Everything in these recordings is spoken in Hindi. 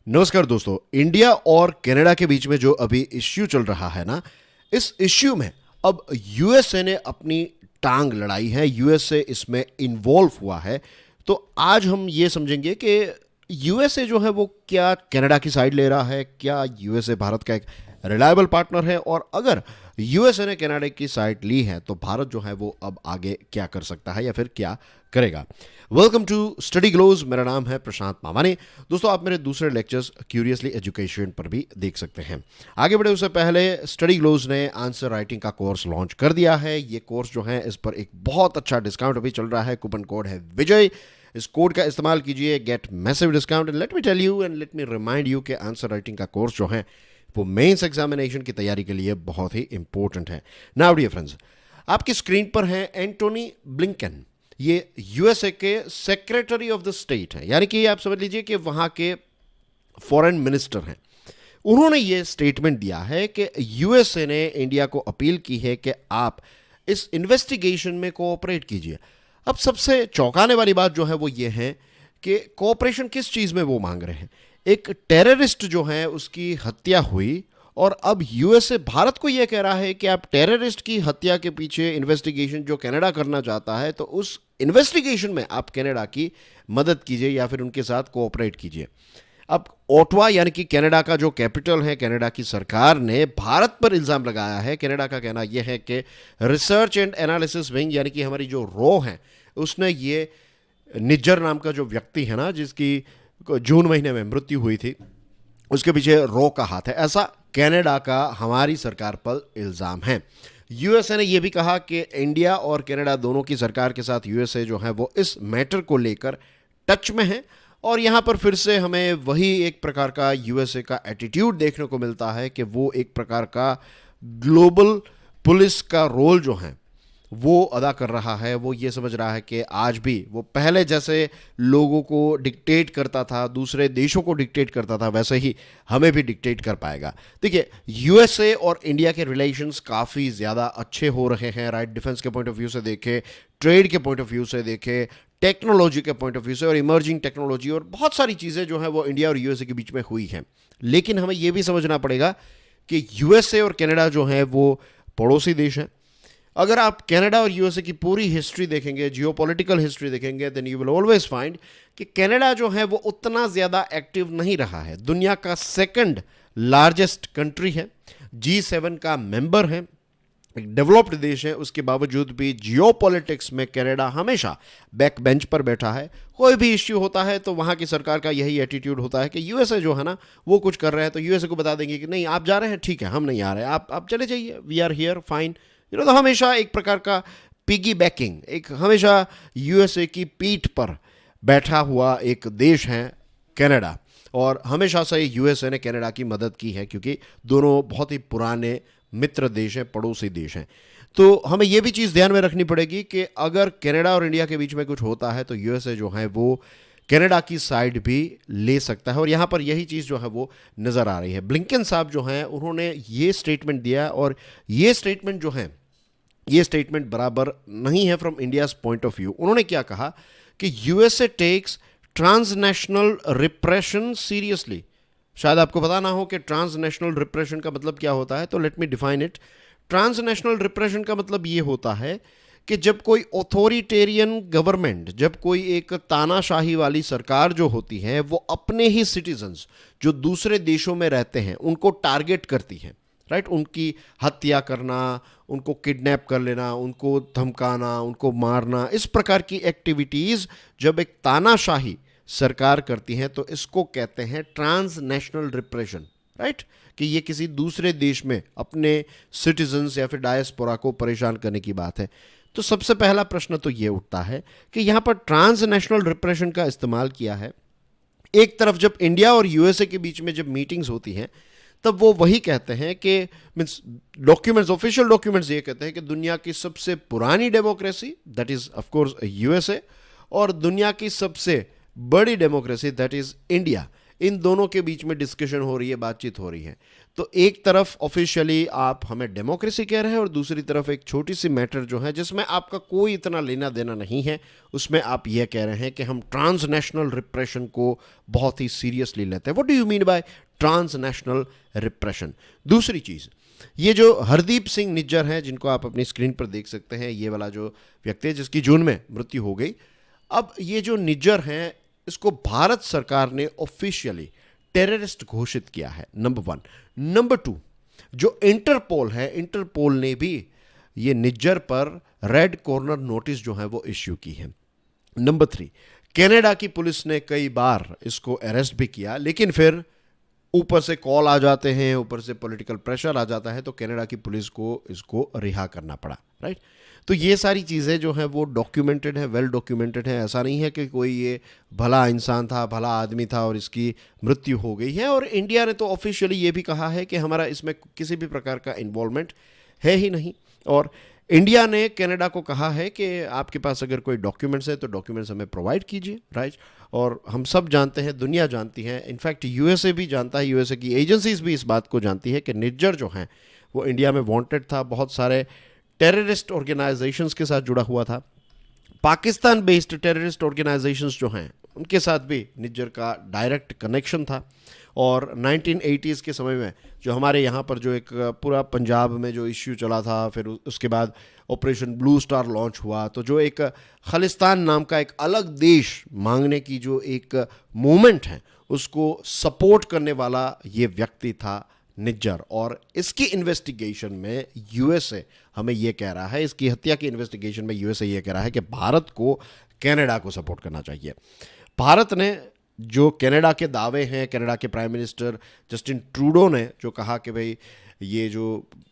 नमस्कार दोस्तों। इंडिया और कनाडा के बीच में जो अभी इश्यू चल रहा है ना, इस इश्यू में अब यूएसए ने अपनी टांग लड़ाई है, यूएसए इसमें इन्वॉल्व हुआ है। तो आज हम ये समझेंगे कि यूएसए जो है वो क्या कनाडा की साइड ले रहा है, क्या यूएसए भारत का एक रिलायबल पार्टनर है, और अगर यूएसए ने कनाडा की साइड ली है तो भारत जो है वो अब आगे क्या कर सकता है या फिर क्या करेगा। Welcome to study glows. मेरा नाम है प्रशांत मामानी। दोस्तों, आप मेरे दूसरे लेक्चर्स क्यूरियसली एजुकेशन पर भी देख सकते हैं। आगे बढ़े उससे पहले स्टडी ग्लोज ने आंसर राइटिंग का कोर्स लॉन्च कर दिया है। ये कोर्स जो है इस पर एक बहुत अच्छा डिस्काउंट अभी चल रहा है। कूपन कोड है विजय। इस कोड का इस्तेमाल कीजिए, get massive discount. And let me tell you and let me remind you कि आंसर राइटिंग का कोर्स जो है वो मेंस एग्जामिनेशन की तैयारी के लिए बहुत ही इंपॉर्टेंट है। नाउ डियर फ्रेंड्स, आपकी स्क्रीन पर है एंटोनी ब्लिंकन। ये यूएसए के सेक्रेटरी ऑफ द स्टेट है, यानी कि आप समझ लीजिए कि वहां के फॉरेन मिनिस्टर हैं। उन्होंने ये स्टेटमेंट दिया है कि यूएसए ने इंडिया को अपील की है कि आप इस इन्वेस्टिगेशन में कोऑपरेट कीजिए। अब सबसे चौंकाने वाली बात जो है वो ये है कि कोऑपरेशन किस चीज़ में वो मांग रहे हैं। एक टेररिस्ट जो है उसकी हत्या हुई और अब यूएसए भारत को यह कह रहा है कि आप टेररिस्ट की हत्या के पीछे इन्वेस्टिगेशन जो कनाडा करना चाहता है तो उस इन्वेस्टिगेशन में आप कनाडा की मदद कीजिए या फिर उनके साथ कोऑपरेट कीजिए। अब ओटवा यानी कि कनाडा का जो कैपिटल है, कनाडा की सरकार ने भारत पर इल्ज़ाम लगाया है। कनाडा का कहना यह है कि रिसर्च एंड एनालिसिस विंग यानी कि हमारी जो रो है उसने ये निज्जर नाम का जो व्यक्ति है ना, जिसकी जून महीने में मृत्यु हुई थी, उसके पीछे रो का हाथ है, ऐसा कनाडा का हमारी सरकार पर इल्ज़ाम है। यूएसए ने यह भी कहा कि इंडिया और कनाडा दोनों की सरकार के साथ यूएसए जो है वो इस मैटर को लेकर टच में है। और यहाँ पर फिर से हमें वही एक प्रकार का यूएसए का एटीट्यूड देखने को मिलता है कि वो एक प्रकार का ग्लोबल पुलिस का रोल जो है वो अदा कर रहा है। वो ये समझ रहा है कि आज भी वो पहले जैसे लोगों को डिक्टेट करता था, दूसरे देशों को डिक्टेट करता था, वैसे ही हमें भी डिक्टेट कर पाएगा। देखिए, यूएसए और इंडिया के रिलेशंस काफ़ी ज़्यादा अच्छे हो रहे हैं, राइट। डिफेंस के पॉइंट ऑफ व्यू से देखें, ट्रेड के पॉइंट ऑफ व्यू से देखें, टेक्नोलॉजी के पॉइंट ऑफ व्यू से, और इमर्जिंग टेक्नोलॉजी और बहुत सारी चीज़ें जो हैं वो इंडिया और यूएसए के बीच में हुई हैं। लेकिन हमें यह भी समझना पड़ेगा कि यूएसए और कनाडा जो है वो पड़ोसी देश हैं। अगर आप कनाडा और यूएसए की पूरी हिस्ट्री देखेंगे, जियोपॉलिटिकल हिस्ट्री देखेंगे, then you will always find कि कनाडा जो है वो उतना ज़्यादा एक्टिव नहीं रहा है। दुनिया का सेकंड लार्जेस्ट कंट्री है, G7 का मेंबर है, एक डेवलप्ड देश है। उसके बावजूद भी जियोपॉलिटिक्स में कनाडा हमेशा बैक बेंच पर बैठा है। कोई भी इश्यू होता है तो वहाँ की सरकार का यही एटीट्यूड होता है कि यूएसए जो है ना वो कुछ कर रहे हैं तो यूएसए को बता देंगे कि नहीं, आप जा रहे हैं, ठीक है, हम नहीं आ रहे, आप चले जाइए, वी आर हियर, फाइन। तो हमेशा एक प्रकार का पिगी बैकिंग, एक हमेशा यूएसए की पीठ पर बैठा हुआ एक देश है कनाडा। और हमेशा से यूएसए ने कनाडा की मदद की है क्योंकि दोनों बहुत ही पुराने मित्र देश हैं, पड़ोसी देश हैं। तो हमें यह भी चीज़ ध्यान में रखनी पड़ेगी कि अगर कनाडा और इंडिया के बीच में कुछ होता है तो यूएसए जो है वो कनाडा की साइड भी ले सकता है। और यहाँ पर यही चीज़ जो है वो नज़र आ रही है। ब्लिंकन साहब जो हैं उन्होंने ये स्टेटमेंट दिया और ये स्टेटमेंट जो है ये स्टेटमेंट बराबर नहीं है from India's point of view. उन्होंने क्या कहा कि USA takes transnational repression seriously. शायद आपको पता ना हो कि ट्रांसनेशनल रिप्रेशन का मतलब क्या होता है, तो let me define it. Transnational repression का मतलब ये होता है कि जब कोई ऑथोरिटेरियन गवर्नमेंट, जब कोई एक तानाशाही वाली सरकार जो होती है वो अपने ही सिटीजन्स जो दूसरे देशों में रहते हैं उनको टारगेट करती है, राइट। उनकी हत्या करना, उनको किडनैप कर लेना, उनको धमकाना, उनको मारना, इस प्रकार की एक्टिविटीज़ जब एक तानाशाही सरकार करती है तो इसको कहते हैं ट्रांसनेशनल रिप्रेशन, राइट। कि ये किसी दूसरे देश में अपने सिटीजन्स या फिर डायस्पोरा को परेशान करने की बात है। तो सबसे पहला प्रश्न तो ये उठता है कि यहाँ पर ट्रांसनेशनल रिप्रेशन का इस्तेमाल किया है। एक तरफ जब इंडिया और यूएसए के बीच में जब मीटिंग्स होती हैं तब वो वही कहते हैं कि मीन्स डॉक्यूमेंट्स, ऑफिशियल डॉक्यूमेंट्स ये कहते हैं कि दुनिया की सबसे पुरानी democracy that is of course USA और दुनिया की सबसे बड़ी डेमोक्रेसी दैट इज़ इंडिया, इन दोनों के बीच में डिस्कशन हो रही है, बातचीत हो रही है। तो एक तरफ ऑफिशियली आप हमें डेमोक्रेसी कह रहे हैं और दूसरी तरफ एक छोटी सी मैटर जो है जिसमें आपका कोई इतना लेना देना नहीं है, उसमें आप यह कह रहे हैं कि हम ट्रांसनेशनल रिप्रेशन को बहुत ही सीरियसली लेते हैं। What do you mean by transnational repression? दूसरी चीज़, ये जो हरदीप सिंह निज्जर हैं, जिनको आप अपनी स्क्रीन पर देख सकते हैं, ये वाला जो व्यक्ति है जिसकी जून में मृत्यु हो गई, अब ये जो निज्जर हैं इसको भारत सरकार ने ऑफिशियली टेररिस्ट घोषित किया है, नंबर 1। नंबर 2, जो इंटरपोल है, इंटरपोल ने भी ये निज्जर पर रेड कॉर्नर नोटिस जो है वो इश्यू की है। नंबर 3, कनाडा की पुलिस ने कई बार इसको अरेस्ट भी किया, लेकिन फिर ऊपर से कॉल आ जाते हैं, ऊपर से पॉलिटिकल प्रेशर आ जाता है, तो कनाडा की पुलिस को इसको रिहा करना पड़ा, राइट। तो ये सारी चीज़ें जो हैं वो डॉक्यूमेंटेड है, वेल डॉक्यूमेंटेड है। ऐसा नहीं है कि कोई ये भला इंसान था, भला आदमी था और इसकी मृत्यु हो गई है। और इंडिया ने तो ऑफिशियली ये भी कहा है कि हमारा इसमें किसी भी प्रकार का इन्वॉल्वमेंट है ही नहीं। और इंडिया ने कनाडा को कहा है कि आपके पास अगर कोई डॉक्यूमेंट्स है तो डॉक्यूमेंट्स हमें प्रोवाइड कीजिए, राइट। और हम सब जानते हैं, दुनिया जानती है, इनफैक्ट यूएसए भी जानता है, यूएसए की एजेंसीज भी इस बात को जानती है कि निज्जर जो हैं वो इंडिया में वांटेड था, बहुत सारे टेररिस्ट ऑर्गेनाइजेशंस के साथ जुड़ा हुआ था। पाकिस्तान बेस्ड टेररिस्ट ऑर्गेनाइजेशंस जो हैं उनके साथ भी निज्जर का डायरेक्ट कनेक्शन था। और 1980s के समय में जो हमारे यहाँ पर जो एक पूरा पंजाब में जो इश्यू चला था, फिर उसके बाद ऑपरेशन ब्लू स्टार लॉन्च हुआ, तो जो एक खालिस्तान नाम का एक अलग देश मांगने की जो एक मूवमेंट है उसको सपोर्ट करने वाला ये व्यक्ति था निज्जर। और इसकी इन्वेस्टिगेशन में यूएसए हमें यह कह रहा है, इसकी हत्या की इन्वेस्टिगेशन में यूएसए यह कह रहा है कि भारत को कनाडा को सपोर्ट करना चाहिए। भारत ने जो कनाडा के दावे हैं, कनाडा के प्राइम मिनिस्टर जस्टिन ट्रूडो ने जो कहा कि भाई ये जो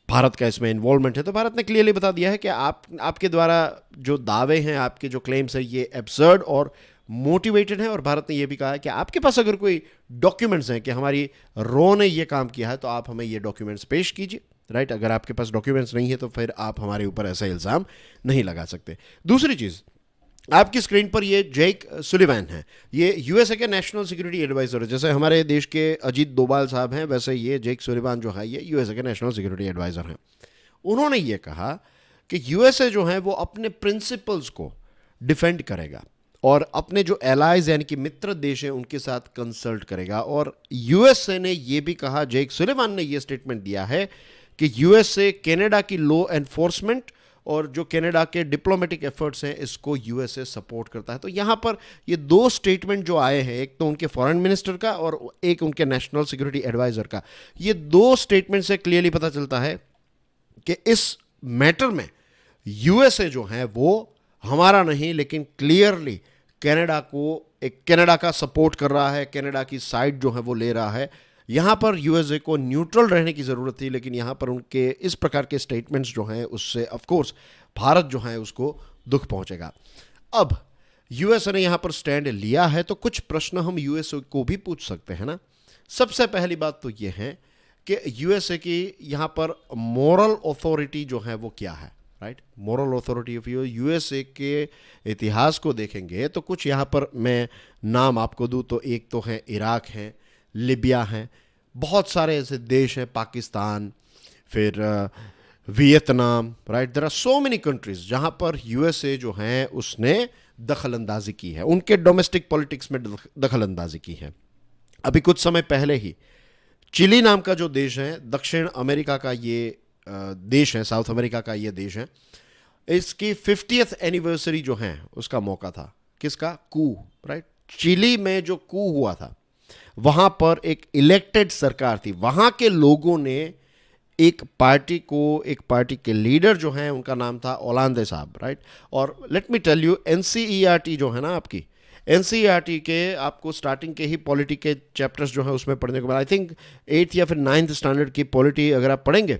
भारत का इसमें इन्वॉल्वमेंट है, तो भारत ने क्लियरली बता दिया है कि आपके द्वारा जो दावे हैं, आपके जो क्लेम्स हैं, ये एब्सर्ड और मोटिवेटेड है। और भारत ने यह भी कहा है कि आपके पास अगर कोई डॉक्यूमेंट्स हैं कि हमारी रो ने ये काम किया है तो आप हमें ये डॉक्यूमेंट्स पेश कीजिए, राइट। अगर आपके पास डॉक्यूमेंट्स नहीं है तो फिर आप हमारे ऊपर ऐसा इल्ज़ाम नहीं लगा सकते। दूसरी चीज़, आपकी स्क्रीन पर ये जेक सुलिवान है, ये यूएसए के नेशनल सिक्योरिटी एडवाइजर है। जैसे हमारे देश के अजीत डोभाल साहब हैं, वैसे ये जेक सुलिवान जो है ये यूएसए के नेशनल सिक्योरिटी एडवाइजर हैं। उन्होंने ये कहा कि यूएसए जो है वो अपने प्रिंसिपल्स को डिफेंड करेगा और अपने जो एलाइज यानी कि मित्र देश हैं उनके साथ कंसल्ट करेगा। और यूएसए ने यह भी कहा, जेक सुलिवान ने यह स्टेटमेंट दिया है कि यूएसए कनाडा की लॉ एनफोर्समेंट और जो कनाडा के डिप्लोमेटिक एफर्ट्स हैं इसको यूएसए सपोर्ट करता है। तो यहाँ पर ये दो स्टेटमेंट जो आए हैं, एक तो उनके फॉरेन मिनिस्टर का और एक उनके नेशनल सिक्योरिटी एडवाइजर का, ये दो स्टेटमेंट से क्लियरली पता चलता है कि इस मैटर में यूएसए जो है वो हमारा नहीं लेकिन क्लियरली कनाडा का सपोर्ट कर रहा है, कनाडा की साइड जो है वो ले रहा है। यहाँ पर यूएसए को न्यूट्रल रहने की ज़रूरत थी, लेकिन यहाँ पर उनके इस प्रकार के स्टेटमेंट्स जो हैं उससे ऑफ कोर्स भारत जो है उसको दुख पहुँचेगा। अब यूएसए ने यहाँ पर स्टैंड लिया है तो कुछ प्रश्न हम यूएसए को भी पूछ सकते हैं ना। सबसे पहली बात तो ये है कि यूएसए की यहाँ पर मॉरल अथॉरिटी जो है वो क्या है, right. Moral authority of USA के इतिहास को देखेंगे तो कुछ यहाँ पर मैं नाम आपको दूँ तो एक तो है इराक है, लिबिया है, बहुत सारे ऐसे देश हैं, पाकिस्तान, फिर Vietnam, right. There are so many countries जहाँ पर यूएसए जो है उसने दखल अंदाजी की है, उनके डोमेस्टिक पॉलिटिक्स में दखल अंदाजी की है। अभी कुछ समय पहले ही चिली नाम का जो देश है, दक्षिण अमेरिका का ये देश है, साउथ अमेरिका का ये देश है, इसकी 50th एनिवर्सरी जो है उसका मौका था। किसका? कू, राइट। चिली में जो कू हुआ था वहां पर एक इलेक्टेड सरकार थी, वहां के लोगों ने एक पार्टी के लीडर जो हैं उनका नाम था ओलांदे साहब, राइट। और let me tell you, NCERT जो है ना आपकी, एनसीईआरटी के आपको स्टार्टिंग के ही पॉलिटी के चैप्टर्स जो है उसमें पढ़ने के बाद, आई थिंक 8th या फिर 9th स्टैंडर्ड की पॉलिटी अगर आप पढ़ेंगे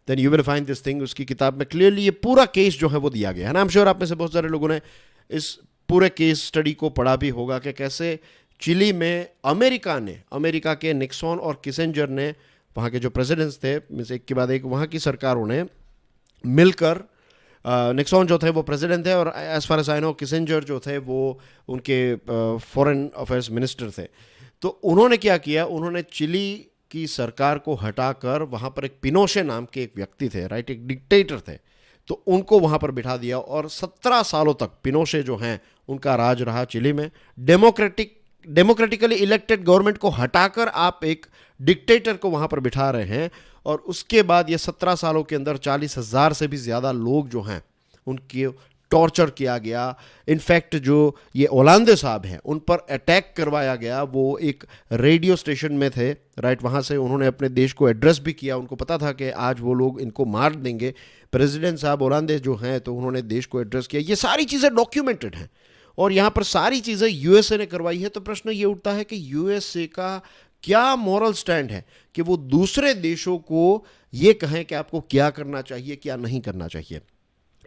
then you will find this thing. उसकी किताब में क्लियरली ये पूरा केस जो है वो दिया गया है ना। आई एम श्योर आप में से बहुत सारे लोगों ने इस पूरे केस स्टडी को पढ़ा भी होगा कि कैसे चिली में अमेरिका के निक्सन और किसेंजर ने, वहाँ के जो प्रेसिडेंट्स थे, मीन्स एक के बाद एक वहाँ की सरकारों ने मिलकर, निक्सन जो थे वो प्रेसिडेंट थे और as far as I know Kissinger जो थे वो उनके फॉरेन अफेयर्स मिनिस्टर थे। तो उन्होंने क्या किया, उन्होंने चिली की सरकार को हटाकर वहाँ पर एक पिनोशे नाम के एक व्यक्ति थे, राइट, एक डिक्टेटर थे, तो उनको वहाँ पर बिठा दिया और 17 सालों तक पिनोशे जो हैं उनका राज रहा चिली में। डेमोक्रेटिकली इलेक्टेड गवर्नमेंट को हटाकर आप एक डिक्टेटर को वहाँ पर बिठा रहे हैं, और उसके बाद ये 17 सालों के अंदर 40,000 से भी ज़्यादा लोग जो हैं उनके टॉर्चर किया गया। इनफैक्ट जो ये ओलांदे साहब हैं उन पर अटैक करवाया गया, वो एक रेडियो स्टेशन में थे, राइट, वहाँ से उन्होंने अपने देश को एड्रेस भी किया, उनको पता था कि आज वो लोग इनको मार देंगे, प्रेसिडेंट साहब ओलांदे जो हैं, तो उन्होंने देश को एड्रेस किया। ये सारी चीज़ें डॉक्यूमेंटेड हैं और यहाँ पर सारी चीज़ें यूएसए ने करवाई है। तो प्रश्न ये उठता है कि यूएसए का क्या मॉरल स्टैंड है कि वो दूसरे देशों को ये कहें कि आपको क्या करना चाहिए, क्या नहीं करना चाहिए।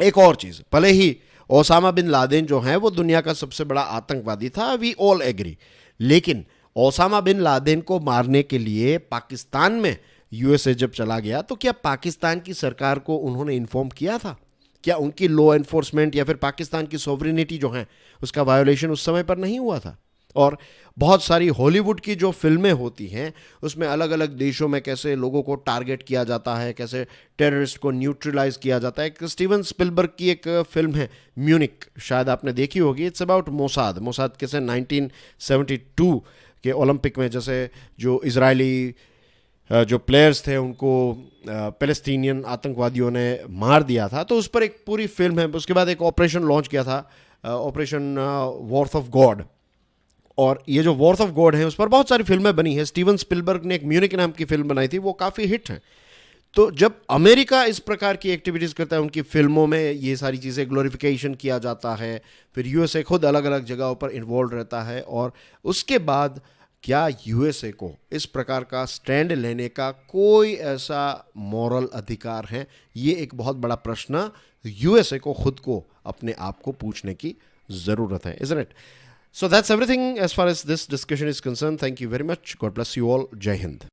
एक और चीज़, भले ही ओसामा बिन लादेन जो है वो दुनिया का सबसे बड़ा आतंकवादी था, वी ऑल एग्री, लेकिन ओसामा बिन लादेन को मारने के लिए पाकिस्तान में यूएसए जब चला गया तो क्या पाकिस्तान की सरकार को उन्होंने इन्फॉर्म किया था? क्या उनकी लॉ एनफोर्समेंट या फिर पाकिस्तान की सॉवरेनिटी जो है उसका वायोलेशन उस समय पर नहीं हुआ था? और बहुत सारी हॉलीवुड की जो फिल्में होती हैं उसमें अलग अलग देशों में कैसे लोगों को टारगेट किया जाता है, कैसे टेररिस्ट को न्यूट्रलाइज किया जाता है। एक स्टीवन स्पिलबर्ग की एक फिल्म है म्यूनिक, शायद आपने देखी होगी। इट्स अबाउट मोसाद कैसे 1972 के ओलंपिक में जैसे जो इजरायली जो प्लेयर्स थे उनको पैलेस्टीनियन आतंकवादियों ने मार दिया था, तो उस पर एक पूरी फिल्म है। उसके बाद एक ऑपरेशन लॉन्च किया था, ऑपरेशन वॉर्थ ऑफ गॉड, और ये जो वॉर्थ ऑफ गॉड है उस पर बहुत सारी फिल्में बनी हैं। स्टीवन स्पिलबर्ग ने एक म्यूनिक नाम की फिल्म बनाई थी, वो काफ़ी हिट है। तो जब अमेरिका इस प्रकार की एक्टिविटीज़ करता है, उनकी फिल्मों में ये सारी चीज़ें ग्लोरिफिकेशन किया जाता है, फिर यूएसए खुद अलग अलग जगहों पर इन्वॉल्व रहता है, और उसके बाद क्या यूएसए को इस प्रकार का स्टैंड लेने का कोई ऐसा मॉरल अधिकार है? ये एक बहुत बड़ा प्रश्न यूएसए को खुद को अपने आप को पूछने की ज़रूरत है, isn't it? So that's everything as far as this discussion is concerned. Thank you very much. God bless you all. Jai Hind.